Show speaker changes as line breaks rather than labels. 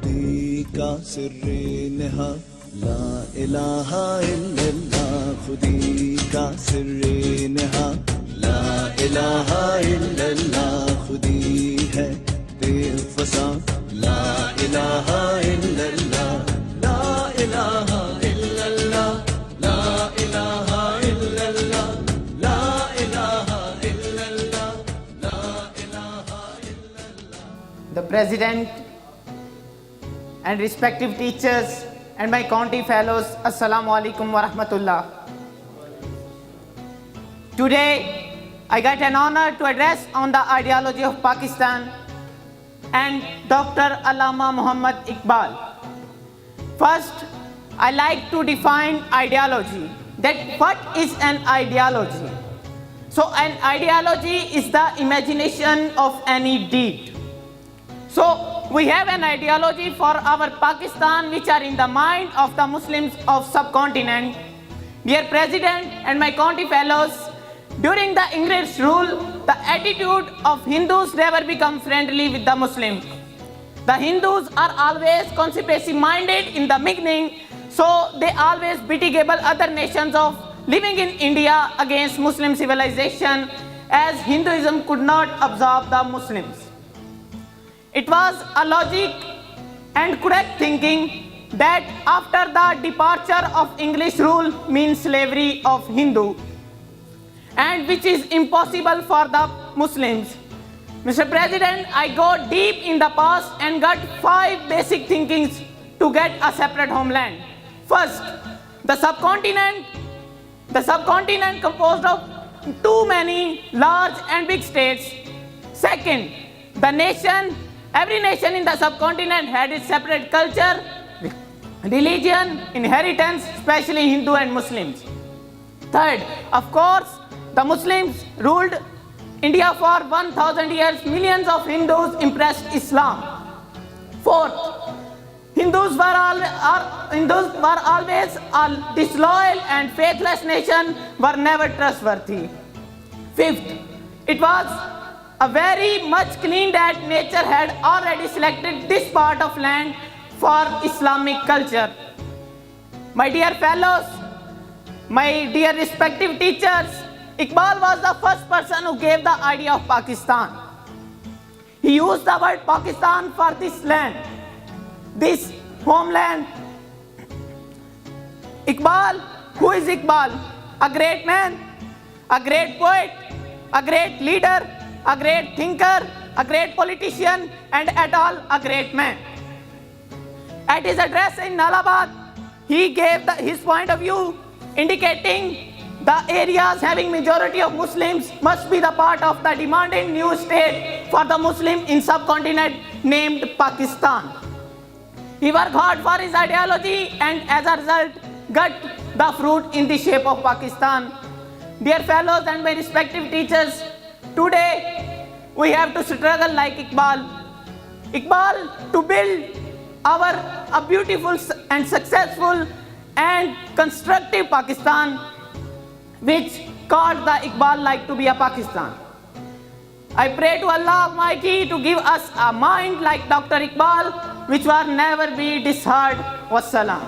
خودی کا سر نہا لا الہ الا اللہ خودی کا سر نہا لا الہ الا اللہ خودی ہے تیغ فساں لا الہ الا اللہ لا الہ الا اللہ لا الہ الا اللہ لا الہ الا اللہ لا الہ الا اللہ.
The President and respective teachers and my county fellows, Assalamu alaikum wa rahmatullah. Today, I get an honor to address on the ideology of Pakistan and Dr. Allama Muhammad Iqbal. First, I like to define ideology. That what is an ideology? So an ideology is the imagination of any deed. So we have an ideology for our Pakistan which are in the mind of the Muslims of subcontinent. Dear President and my county fellows, during the English rule, the attitude of Hindus never become friendly with the Muslims. The Hindus are always conspiracy minded in the beginning, so they always betigable other nations of living in India against Muslim civilization, as Hinduism could not absorb the Muslims. It was a logic and correct thinking that after the departure of English rule means slavery of Hindu, and which is impossible for the Muslims. Mr. President, I go deep in the past and got 5 basic thinkings to get a separate homeland. First, the subcontinent composed of too many large and big states. Second, the nation, every nation in the subcontinent had its separate culture, religion, inheritance, especially Hindu and Muslims. Third, of course, the Muslims ruled India for 1,000 years. Millions of Hindus impressed Islam. Fourth, Hindus were always a disloyal and faithless nation, were never trustworthy. Fifth, it was a very much clean that nature had already selected this part of land for Islamic culture. My dear fellows, my dear respective teachers, Iqbal was the first person who gave the idea of Pakistan. He used the word Pakistan for this land, this homeland. Iqbal, who is Iqbal? A great man, a great poet, a great leader, a great thinker, a great politician, and at all a great man. At his address in Nalabad, he gave his point of view, indicating the areas having majority of Muslims must be the part of the demanded new state for the Muslim in subcontinent named Pakistan. He worked hard for his ideology and as a result got the fruit in the shape of Pakistan. Dear fellows and my respective teachers, today we have to struggle like Iqbal. Iqbal to build a beautiful and successful and constructive Pakistan, which called the Iqbal like to be a Pakistan. I pray to Allah Almighty to give us a mind like Dr. Iqbal, which will never be disheartened. Wassalam.